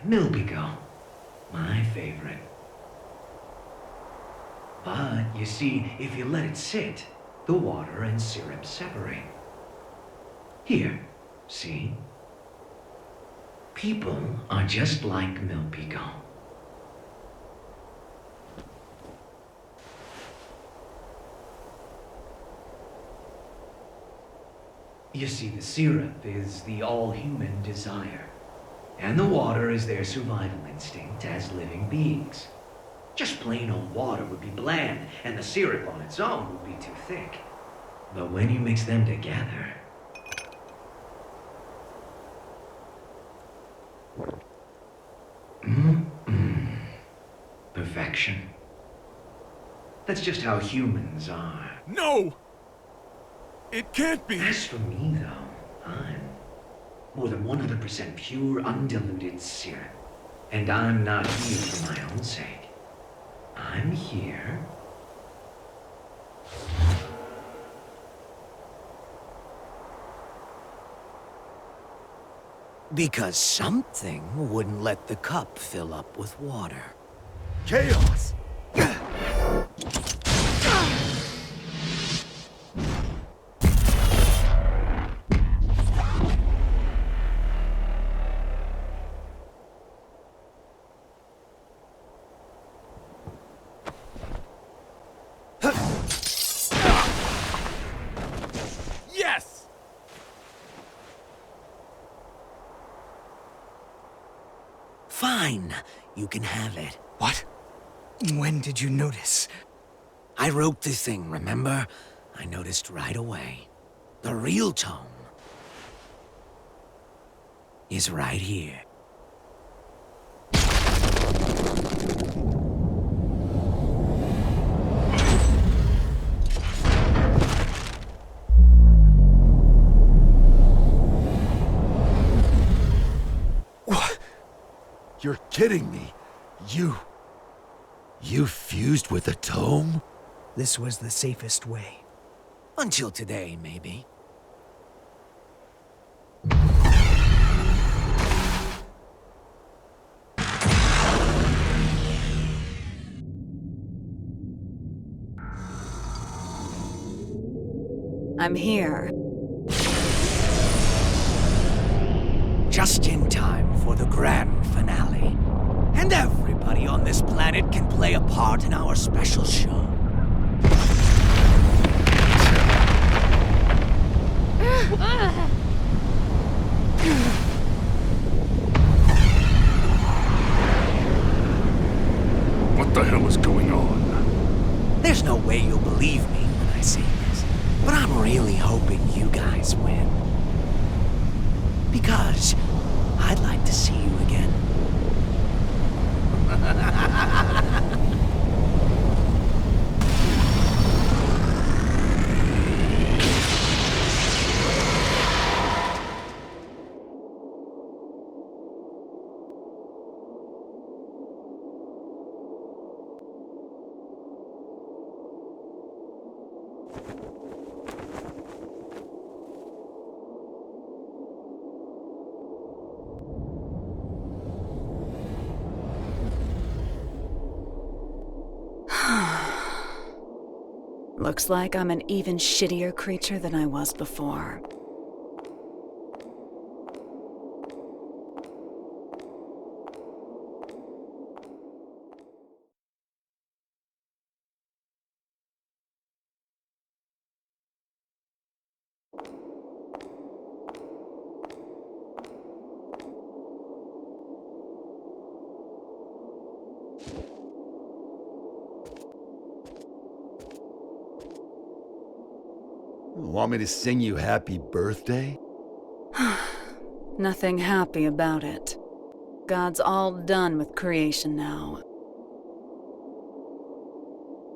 Milbigo, my favorite. But, you see, if you let it sit, the water and syrup separate. Here, see? People are just like Milbigo. You see, the syrup is the all-human desire, and the water is their survival instinct as living beings. Just plain old water would be bland, and the syrup on its own would be too thick. But when you mix them together... Perfection. That's just how humans are. No! It can't be! As for me, though, I'm more than 100% pure, undiluted syrup. And I'm not here for my own sake. I'm here... because something wouldn't let the cup fill up with water. Chaos! Yes! Fine, you can have it. What? When did you notice? I wrote the thing, remember? I noticed right away. The real tome is right here. What? You're kidding me. You fused with a tome? This was the safest way. Until today, maybe. I'm here. Just in time for the grand finale. And everybody on this planet can play a part in our special show. What the hell is going on? There's no way you'll believe me when I say this, but I'm really hoping you guys win. Because I'd like to see you again. Looks like I'm an even shittier creature than I was before. Want me to sing you happy birthday? Nothing happy about it. God's all done with creation now.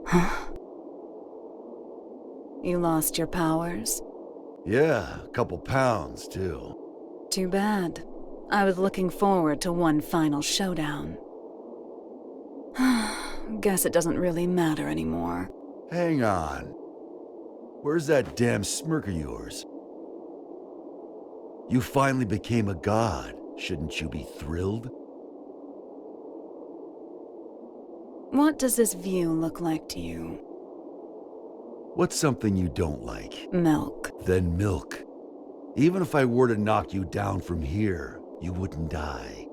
Huh? You lost your powers? Yeah, a couple pounds, too. Too bad. I was looking forward to one final showdown. Guess it doesn't really matter anymore. Hang on. Where's that damn smirk of yours? You finally became a god. Shouldn't you be thrilled? What does this view look like to you? What's something you don't like? Milk. Then milk. Even if I were to knock you down from here, you wouldn't die.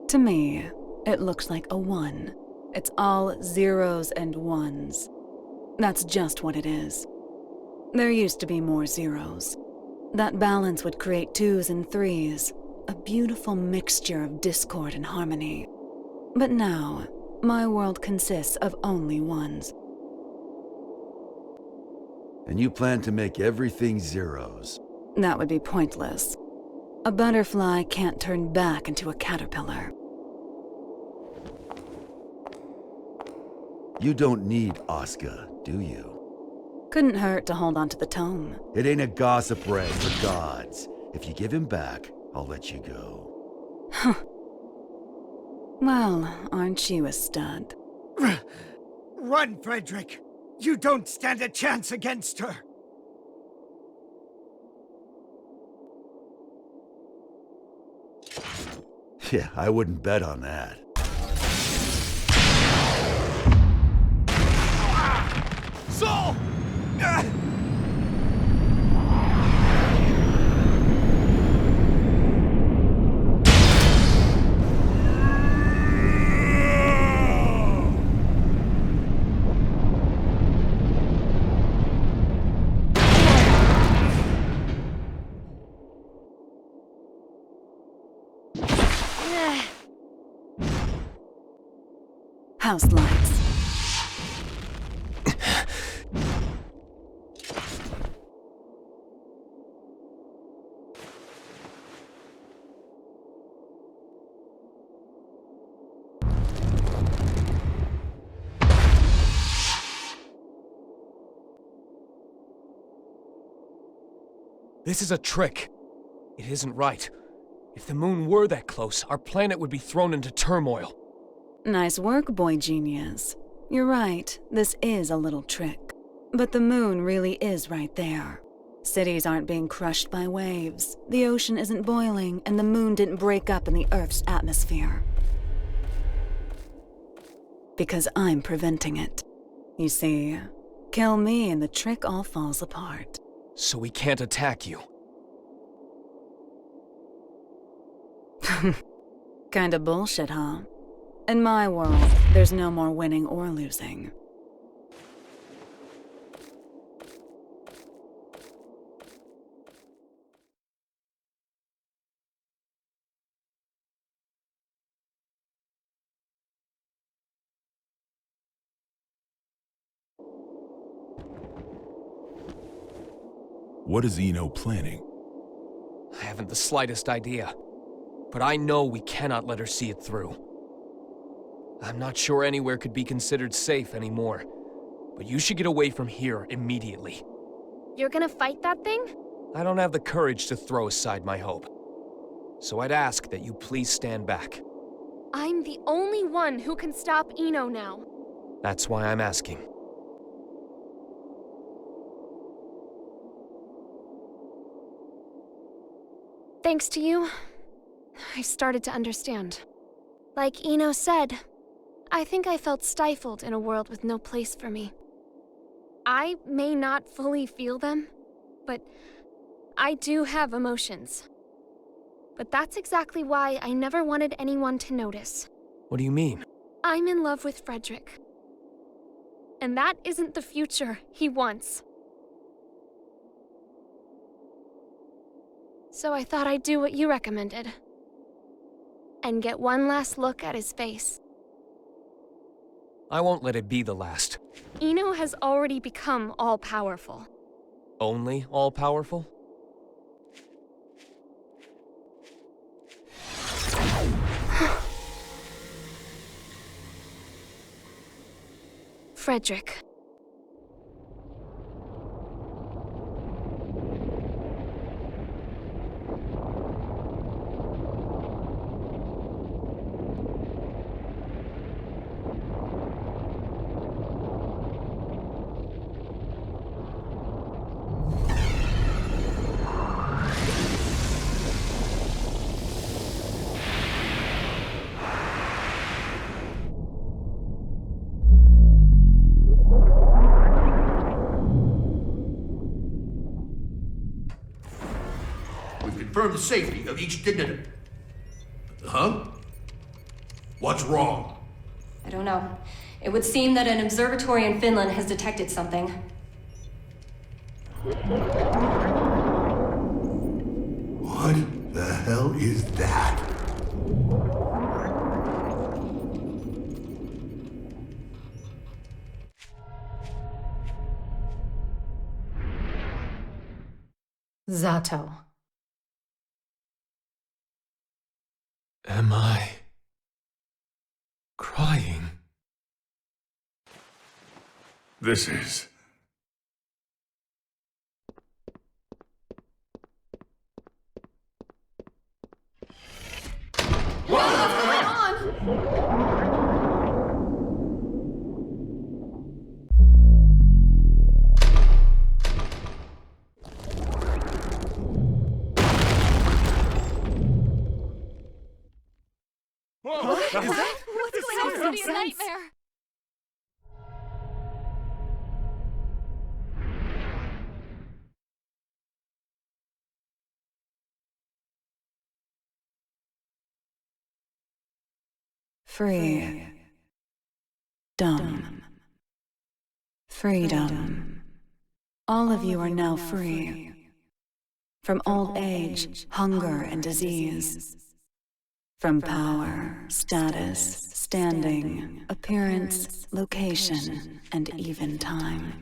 To me, it looks like a 1. It's all zeros and ones. That's just what it is. There used to be more zeros. That balance would create 2s and 3s, a beautiful mixture of discord and harmony. But now, my world consists of only 1s. And you plan to make everything zeros. That would be pointless. A butterfly can't turn back into a caterpillar. You don't need Oscar, do you? Couldn't hurt to hold on to the tome. It ain't a gossip rag for gods. If you give him back, I'll let you go. Well, aren't you a stud? Run, Frederick! You don't stand a chance against her! Yeah, I wouldn't bet on that. Saul! House lights. This is a trick. It isn't right. If the moon were that close, our planet would be thrown into turmoil. Nice work, boy genius. You're right, this is a little trick. But the moon really is right there. Cities aren't being crushed by waves, the ocean isn't boiling, and the moon didn't break up in the Earth's atmosphere. Because I'm preventing it. You see, kill me and the trick all falls apart. So we can't attack you. Kinda bullshit, huh? In my world, there's no more winning or losing. What is Eno planning? I haven't the slightest idea. But I know we cannot let her see it through. I'm not sure anywhere could be considered safe anymore. But you should get away from here immediately. You're gonna fight that thing? I don't have the courage to throw aside my hope. So I'd ask that you please stand back. I'm the only one who can stop Eno now. That's why I'm asking. Thanks to you, I started to understand. Like Eno said, I think I felt stifled in a world with no place for me. I may not fully feel them, but I do have emotions. But that's exactly why I never wanted anyone to notice. What do you mean? I'm in love with Frederick. And that isn't the future he wants. So I thought I'd do what you recommended. And get one last look at his face. I won't let it be the last. Eno has already become all-powerful. Only all-powerful? Frederick. the safety of each dignitary. Huh? What's wrong? I don't know. It would seem that an observatory in Finland has detected something. What the hell is that? Zato. Am I crying? This is... What's going on? It's a nightmare. Free. Dumb. Freedom. All of you are now free. From old age, hunger, and disease. From power, status, standing, appearance, location, and even time.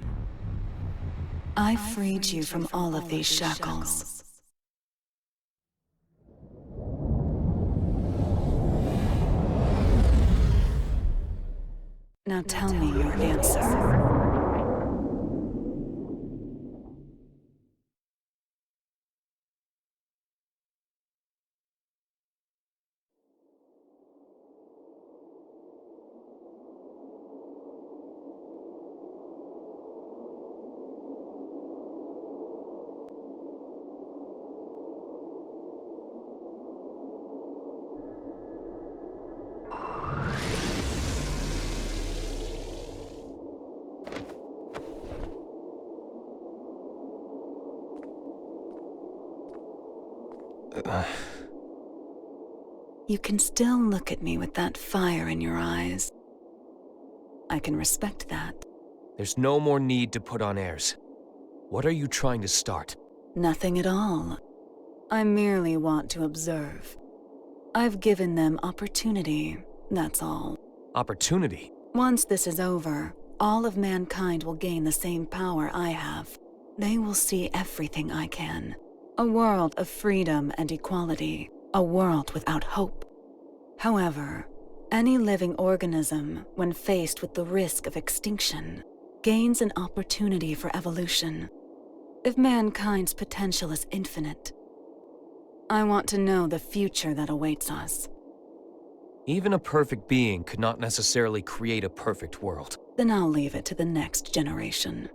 I freed you from all of these shackles. Now tell me your answer. You can still look at me with that fire in your eyes. I can respect that. There's no more need to put on airs. What are you trying to start? Nothing at all. I merely want to observe. I've given them opportunity, that's all. Opportunity? Once this is over, all of mankind will gain the same power I have. They will see everything I can. A world of freedom and equality. A world without hope. However, any living organism, when faced with the risk of extinction, gains an opportunity for evolution. If mankind's potential is infinite, I want to know the future that awaits us. Even a perfect being could not necessarily create a perfect world. Then I'll leave it to the next generation.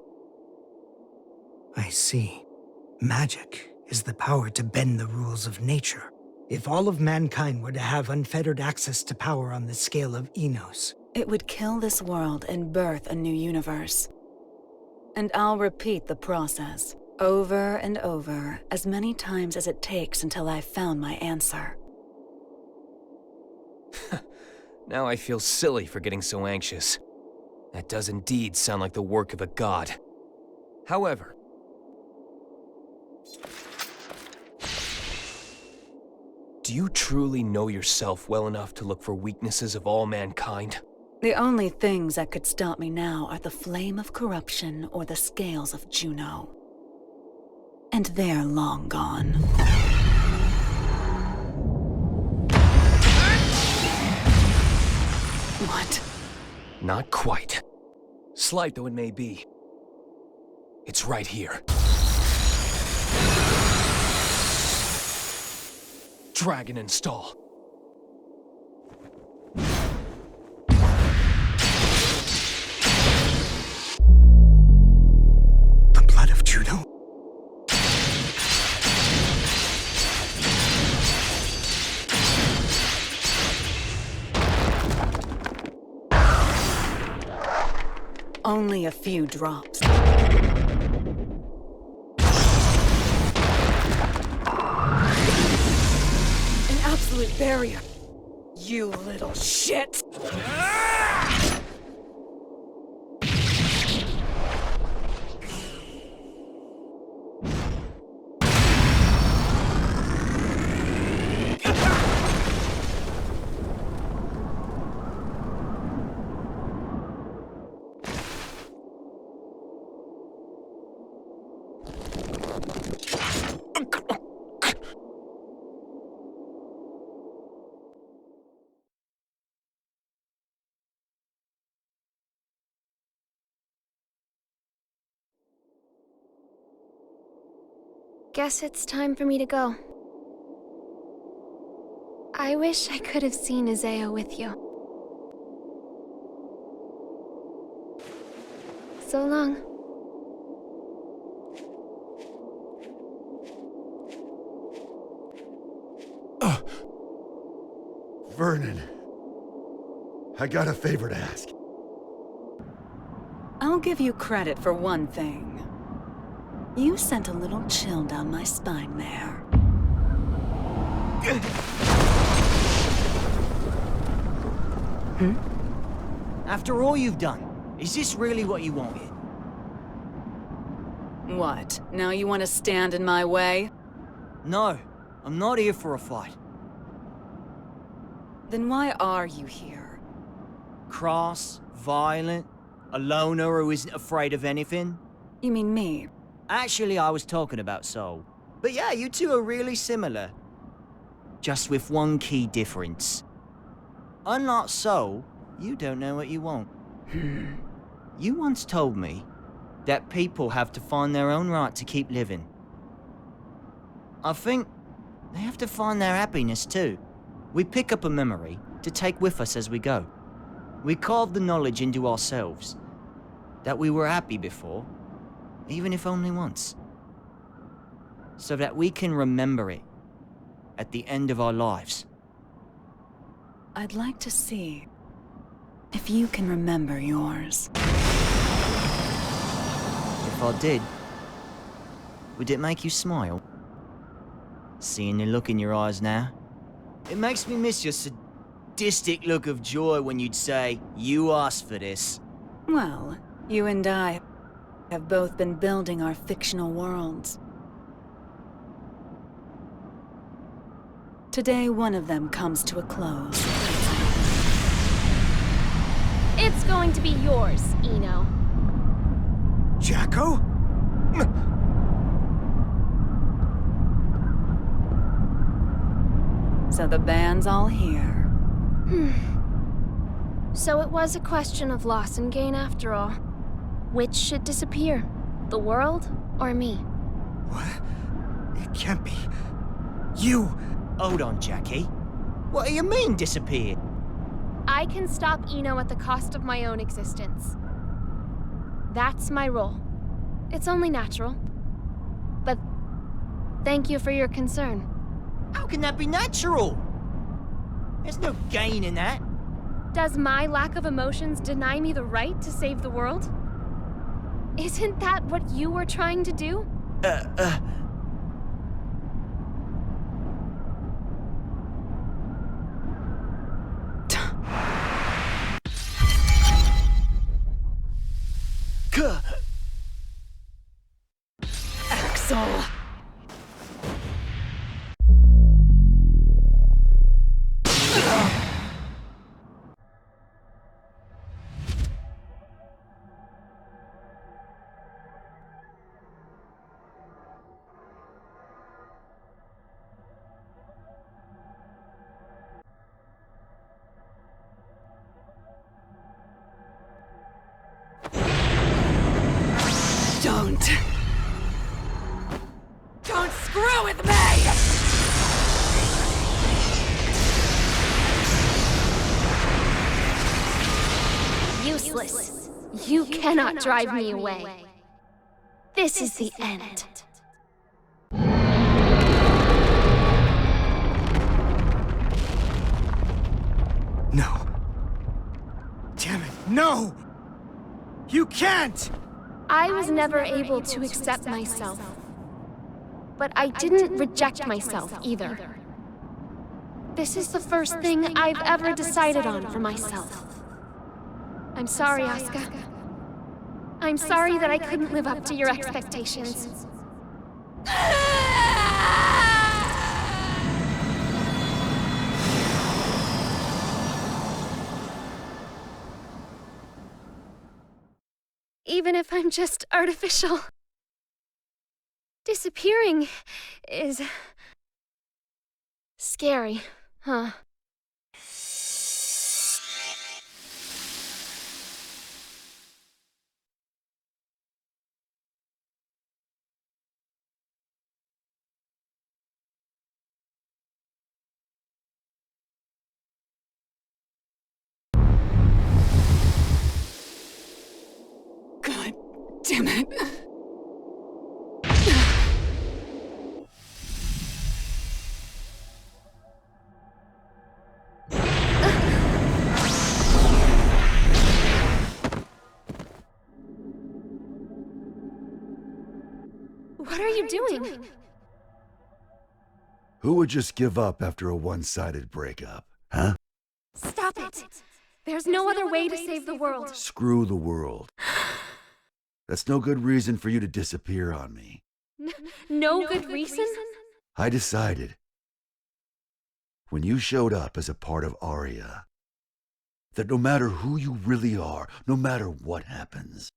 I see. Magic is the power to bend the rules of nature. If all of mankind were to have unfettered access to power on the scale of Enos, it would kill this world and birth a new universe. And I'll repeat the process, over and over, as many times as it takes until I've found my answer. Now I feel silly for getting so anxious. That does indeed sound like the work of a god. However, do you truly know yourself well enough to look for weaknesses of all mankind? The only things that could stop me now are the flame of corruption or the scales of Juno. And they're long gone. What? Not quite. Slight though it may be. It's right here. Dragon install. the blood of Juno. Only a few drops. absolute barrier. You little shit! Guess it's time for me to go. I wish I could have seen Isaiah with you. So long. Vernon, I got a favor to ask. I'll give you credit for one thing. You sent a little chill down my spine there. After all you've done, is this really what you wanted? What? Now you want to stand in my way? No, I'm not here for a fight. Then why are you here? Cross, violent, a loner who isn't afraid of anything. You mean me? Actually, I was talking about Soul. But yeah, you two are really similar. Just with one key difference. Unlike Soul, you don't know what you want. You once told me that people have to find their own right to keep living. I think they have to find their happiness too. We pick up a memory to take with us as we go. We carve the knowledge into ourselves that we were happy before, even if only once. So that we can remember it at the end of our lives. I'd like to see if you can remember yours. If I did, would it make you smile? Seeing the look in your eyes now? It makes me miss your sadistic look of joy when you'd say, "You asked for this." Well, you and I have both been building our fictional worlds. Today, one of them comes to a close. It's going to be yours, Eno. Jacko? So the band's all here. So it was a question of loss and gain after all. Which should disappear? The world or me? What? It can't be. You! Hold on, Jackie. What do you mean, disappeared? I can stop Eno at the cost of my own existence. That's my role. It's only natural. But thank you for your concern. How can that be natural? There's no gain in that. Does my lack of emotions deny me the right to save the world? Isn't that what you were trying to do? Axel! Don't screw with me! Useless. You cannot drive me away. This is the end. No. Damn it, no! You can't! I was never able to accept myself. But I didn't reject myself either. This is the first thing I've ever decided on for myself. I'm sorry, Asuka. I'm sorry that I couldn't live up to your expectations. Even if I'm just artificial. Disappearing is scary, huh? God damn it. What are you doing? Who would just give up after a one-sided breakup, huh? Stop it! There's no other way to save the world. Screw the world. That's no good reason for you to disappear on me. No good reason? I decided, when you showed up as a part of Aria, that no matter who you really are, no matter what happens,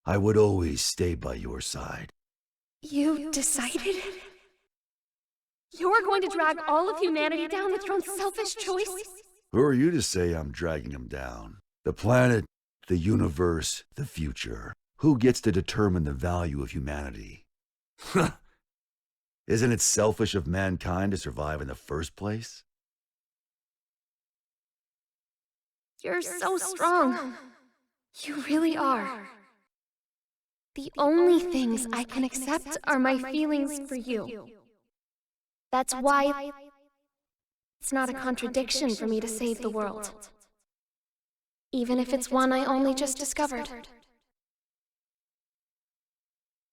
I would always stay by your side. You decided? You're going to drag all of humanity down with your own selfish choice? Who are you to say I'm dragging them down? The planet, the universe, the future. Who gets to determine the value of humanity? Isn't it selfish of mankind to survive in the first place? You're so strong. You really are. The only things I can accept are my feelings for you. That's why it's not a contradiction for me to save the world. Even if it's one I only just discovered.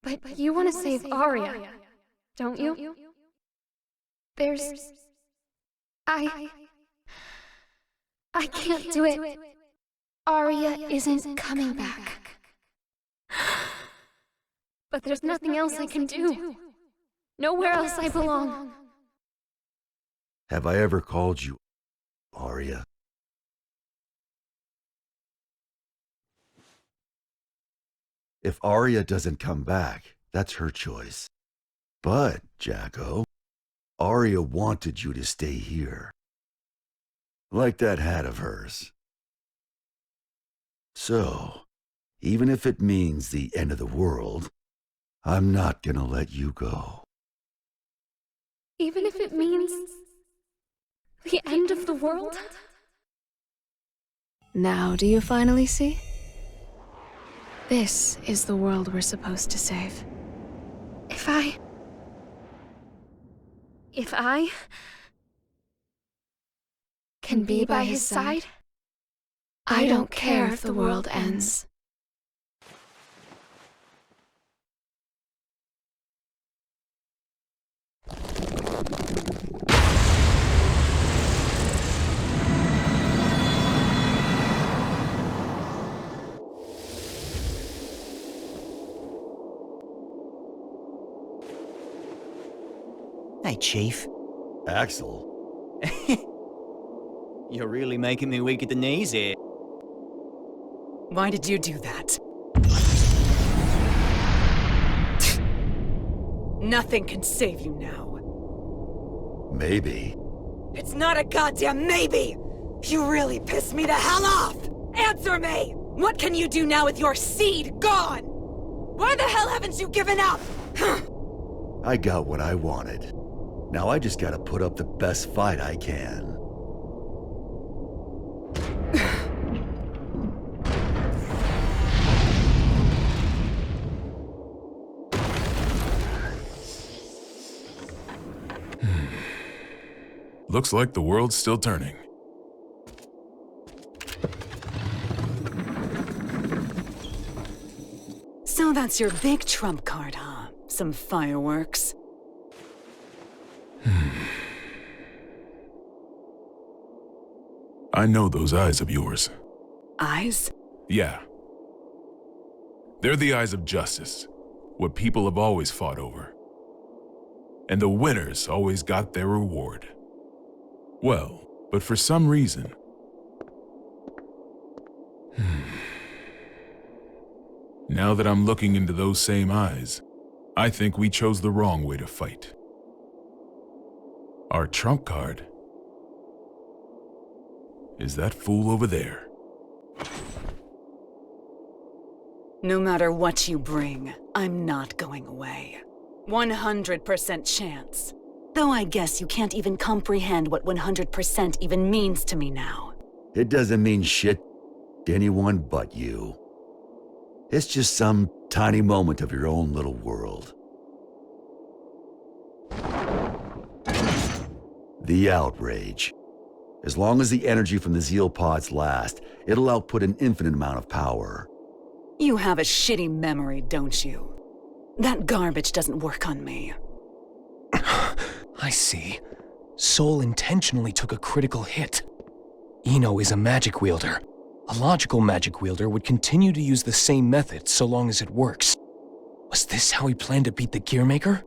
But you want to save Aria, don't you? I can't do it. Aria isn't coming back. But there's nothing else I can do. Nowhere else I belong. Have I ever called you Aria? If Aria doesn't come back, that's her choice. But, Jacko, Aria wanted you to stay here. Like that hat of hers. So, even if it means the end of the world, I'm not gonna let you go. Even if it means the end of the world? Now do you finally see? This is the world we're supposed to save. If I can be by his side, I don't care if the world ends. Hey, Chief. Axel? You're really making me weak at the knees here. Why did you do that? Nothing can save you now. Maybe. It's not a goddamn maybe! You really pissed me the hell off! Answer me! What can you do now with your seed gone? Why the hell haven't you given up? I got what I wanted. Now I just gotta put up the best fight I can. Looks like the world's still turning. So that's your big trump card, huh? Some fireworks. I know those eyes of yours. Eyes? Yeah. They're the eyes of justice, what people have always fought over. And the winners always got their reward. Well, but for some reason... Now that I'm looking into those same eyes, I think we chose the wrong way to fight. Our trump card is that fool over there. No matter what you bring, I'm not going away. 100% chance. Though I guess you can't even comprehend what 100% even means to me now. It doesn't mean shit to anyone but you. It's just some tiny moment of your own little world. The outrage. As long as the energy from the Zeal pods last, it'll output an infinite amount of power. You have a shitty memory, don't you? That garbage doesn't work on me. I see. Soul intentionally took a critical hit. Eno is a magic wielder. A logical magic wielder would continue to use the same method so long as it works. Was this how he planned to beat the Gearmaker?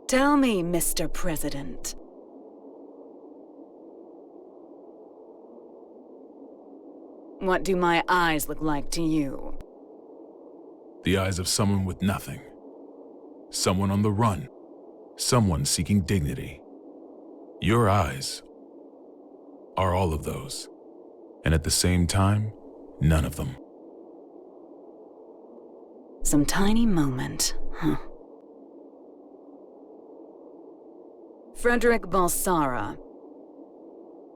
Tell me, Mr. President. What do my eyes look like to you? The eyes of someone with nothing. Someone on the run. Someone seeking dignity. Your eyes are all of those. And at the same time, none of them. Some tiny moment, huh? Frederick Balsara.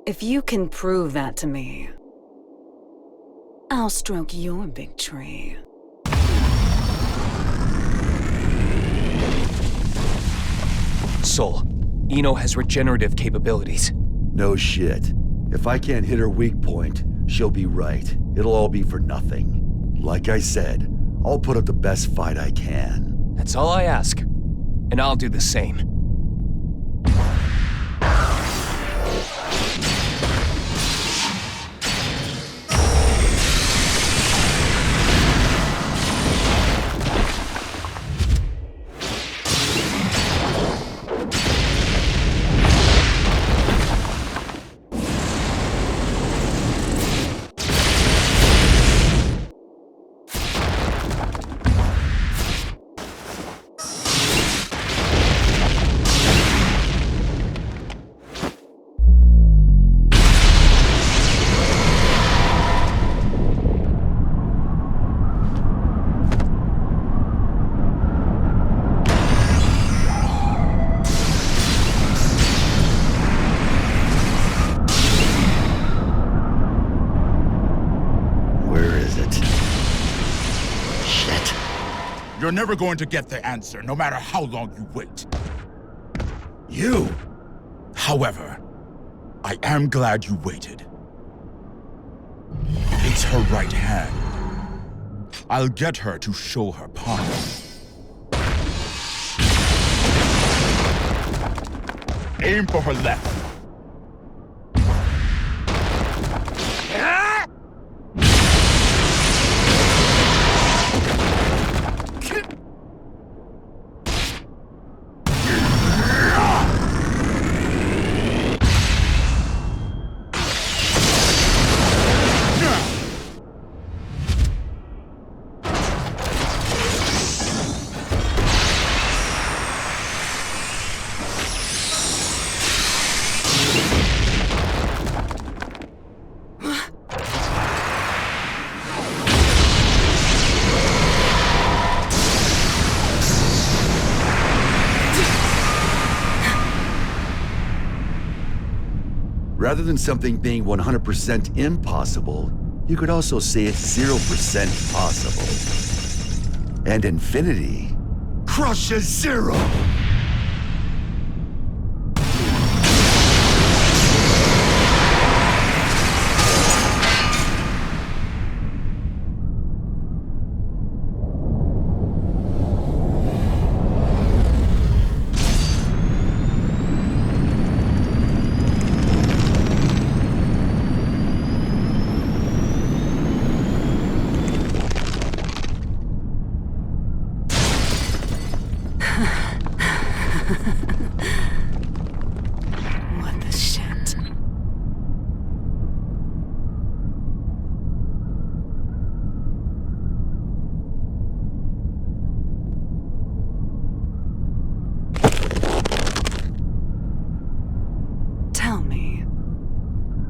If you can prove that to me, I'll stroke your big tree. Soul, Eno has regenerative capabilities. No shit. If I can't hit her weak point, she'll be right. It'll all be for nothing. Like I said, I'll put up the best fight I can. That's all I ask. And I'll do the same. You're never going to get the answer, no matter how long you wait. You! However, I am glad you waited. It's her right hand. I'll get her to show her power. Aim for her left. Rather than something being 100% impossible, you could also say it's 0% possible. And infinity crushes zero!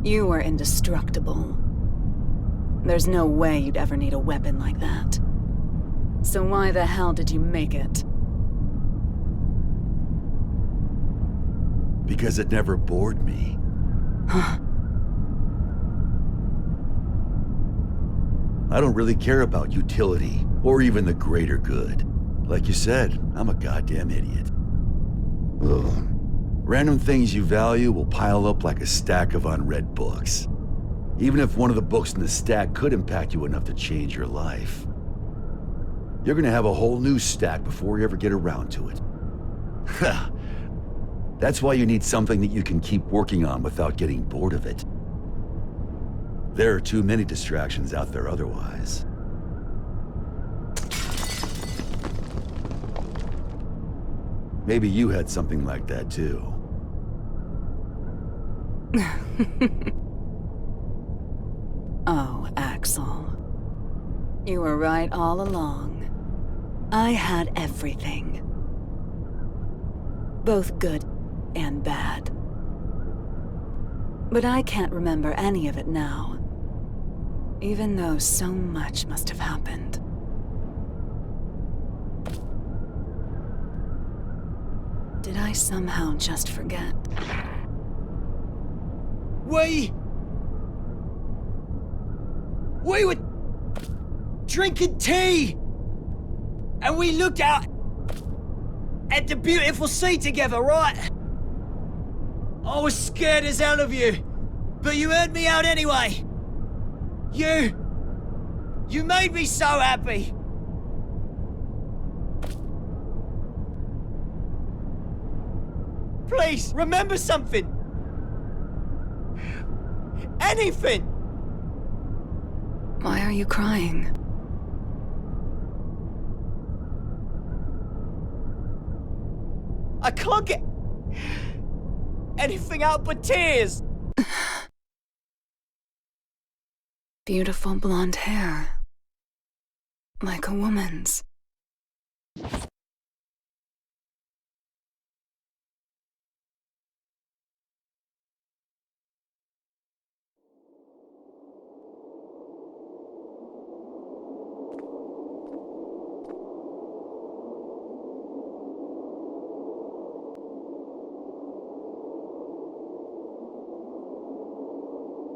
You were indestructible. There's no way you'd ever need a weapon like that. So why the hell did you make it? Because it never bored me. I don't really care about utility, or even the greater good. Like you said, I'm a goddamn idiot. Ugh. Random things you value will pile up like a stack of unread books. Even if one of the books in the stack could impact you enough to change your life. You're gonna have a whole new stack before you ever get around to it. That's why you need something that you can keep working on without getting bored of it. There are too many distractions out there otherwise. Maybe you had something like that too. Oh, Axel. You were right all along. I had everything. Both good and bad. But I can't remember any of it now. Even though so much must have happened. Did I somehow just forget? We were drinking tea, and we looked out at the beautiful sea together, right? I was scared as hell of you, but you heard me out anyway. You made me so happy. Please, remember something. Anything. Why are you crying? I can't get anything out but tears. Beautiful blonde hair. Like a woman's.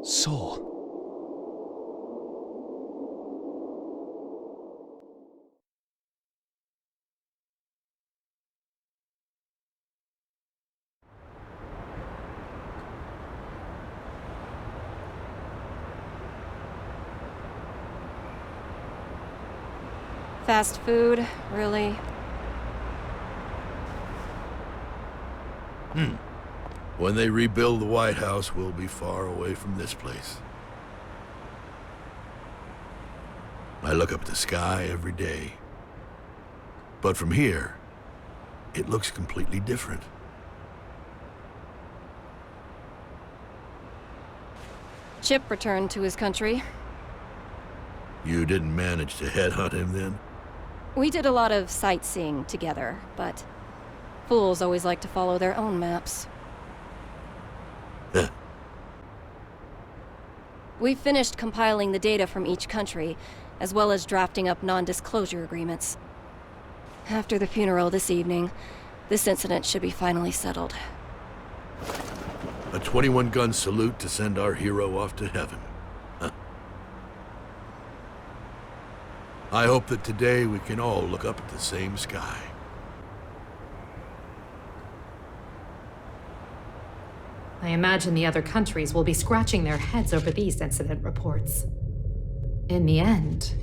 Soul. Fast food, really? When they rebuild the White House, we'll be far away from this place. I look up at the sky every day. But from here, it looks completely different. Chip returned to his country. You didn't manage to headhunt him then? We did a lot of sightseeing together, but fools always like to follow their own maps. We finished compiling the data from each country, as well as drafting up non-disclosure agreements. After the funeral this evening, this incident should be finally settled. A 21-gun salute to send our hero off to heaven. Huh. I hope that today we can all look up at the same sky. I imagine the other countries will be scratching their heads over these incident reports. In the end,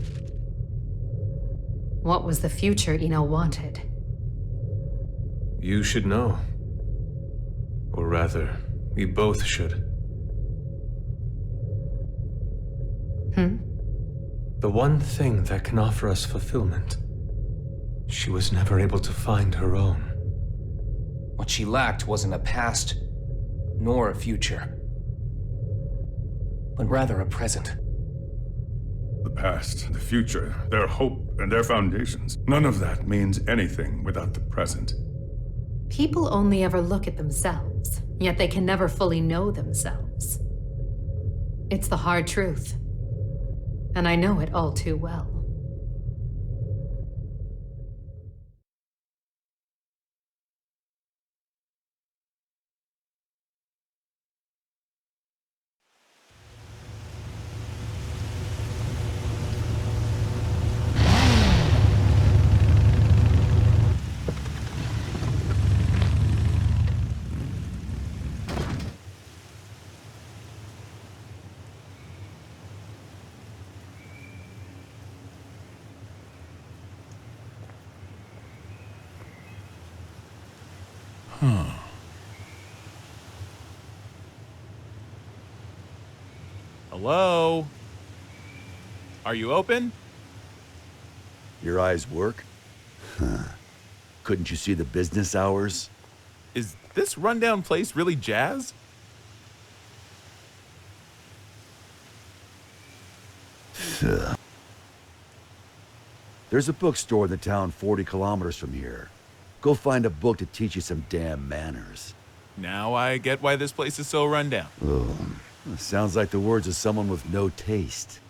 what was the future Eno wanted? You should know. Or rather, we both should. The one thing that can offer us fulfillment. She was never able to find her own. What she lacked wasn't a past, nor a future, but rather a present. The past, the future, their hope, and their foundations. None of that means anything without the present. People only ever look at themselves, yet they can never fully know themselves. It's the hard truth. And I know it all too well. Huh. Hello? Are you open? Your eyes work? Huh. Couldn't you see the business hours? Is this rundown place really jazz? There's a bookstore in the town 40 kilometers from here. Go find a book to teach you some damn manners. Now I get why this place is so rundown. Oh, sounds like the words of someone with no taste.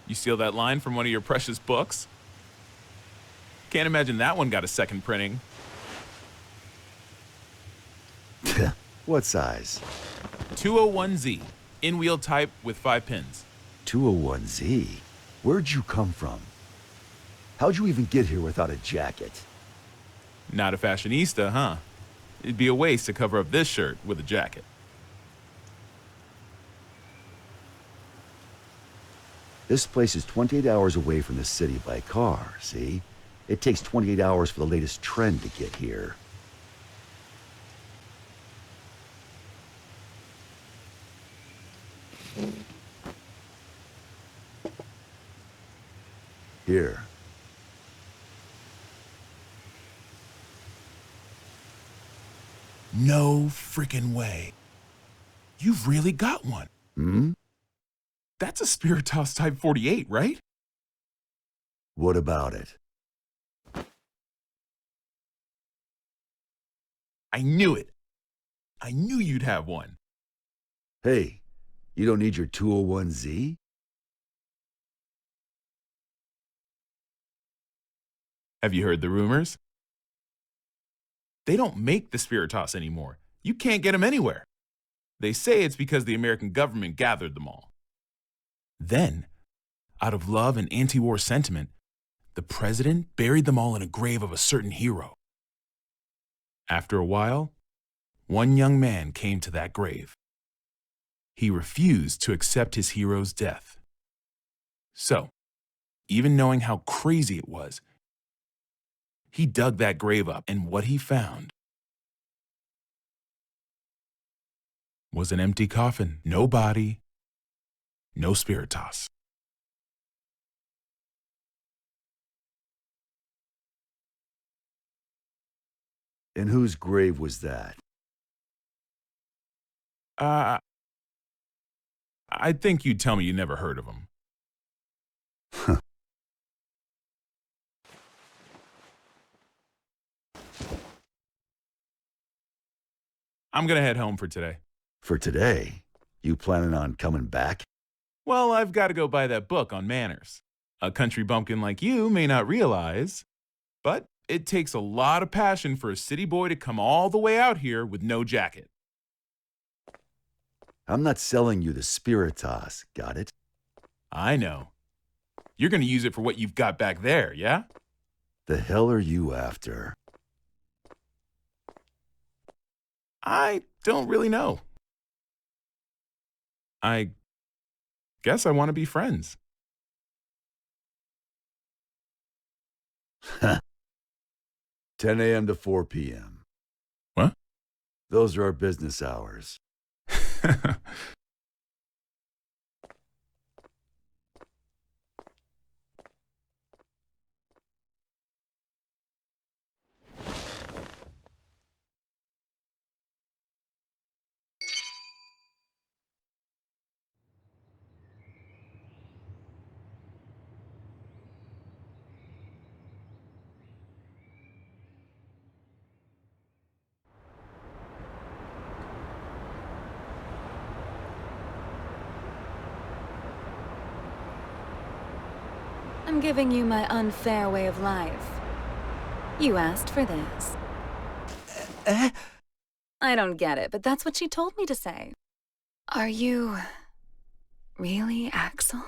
You steal that line from one of your precious books? Can't imagine that one got a second printing. What size? 201Z, in-wheel type with 5 pins. 201Z? Where'd you come from? How'd you even get here without a jacket? Not a fashionista, huh? It'd be a waste to cover up this shirt with a jacket. This place is 28 hours away from the city by car, see? It takes 28 hours for the latest trend to get here. Here. No freaking way. You've really got one. Hmm? That's a Spiritos Type 48, right? What about it? I knew it. I knew you'd have one. Hey, you don't need your 201Z? Have you heard the rumors? They don't make the Spiritos anymore. You can't get them anywhere. They say it's because the American government gathered them all. Then, out of love and anti-war sentiment, the president buried them all in a grave of a certain hero. After a while, one young man came to that grave. He refused to accept his hero's death. So, even knowing how crazy it was, he dug that grave up, and what he found was an empty coffin. No body, no Spiritos. And whose grave was that? I think you'd tell me you never heard of him. I'm gonna head home for today. For today? You planning on coming back? Well, I've got to go buy that book on manners. A country bumpkin like you may not realize, but it takes a lot of passion for a city boy to come all the way out here with no jacket. I'm not selling you the Spiritos, got it? I know. You're gonna use it for what you've got back there, yeah? The hell are you after? I don't really know. I guess I want to be friends. 10 a.m. to 4 p.m. What? Those are our business hours. I'm giving you my unfair way of life. You asked for this. I don't get it, but that's what she told me to say. Are you really Axel?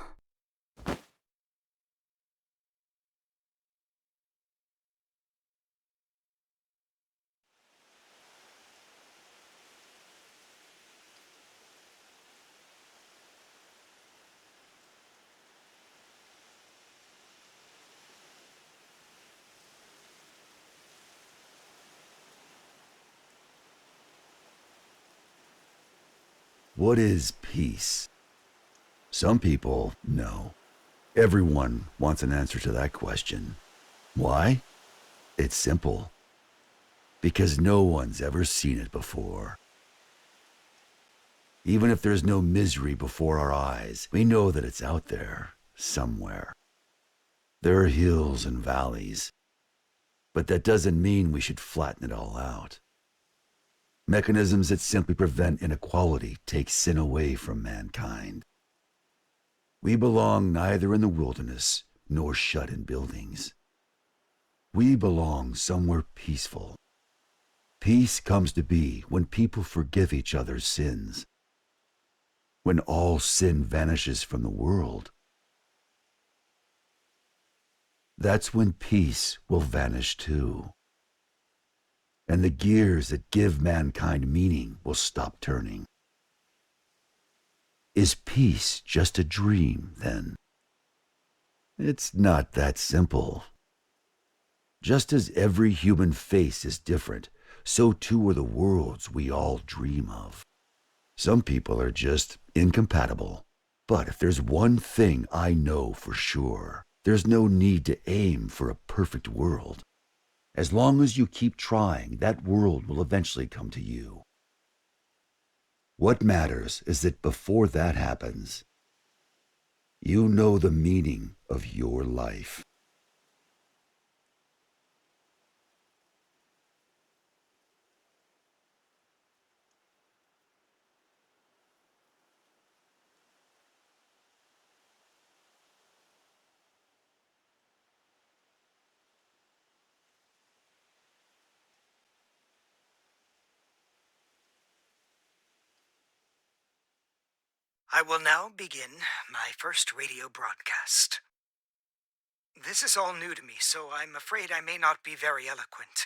What is peace? Some people know. Everyone wants an answer to that question. Why? It's simple. Because no one's ever seen it before. Even if there's no misery before our eyes, we know that it's out there, somewhere. There are hills and valleys, but that doesn't mean we should flatten it all out. Mechanisms that simply prevent inequality take sin away from mankind. We belong neither in the wilderness nor shut in buildings. We belong somewhere peaceful. Peace comes to be when people forgive each other's sins. When all sin vanishes from the world. That's when peace will vanish too. And the gears that give mankind meaning will stop turning. Is peace just a dream, then? It's not that simple. Just as every human face is different, so too are the worlds we all dream of. Some people are just incompatible. But if there's one thing I know for sure, there's no need to aim for a perfect world. As long as you keep trying, that world will eventually come to you. What matters is that before that happens, you know the meaning of your life. I will now begin my first radio broadcast. This is all new to me, so I'm afraid I may not be very eloquent.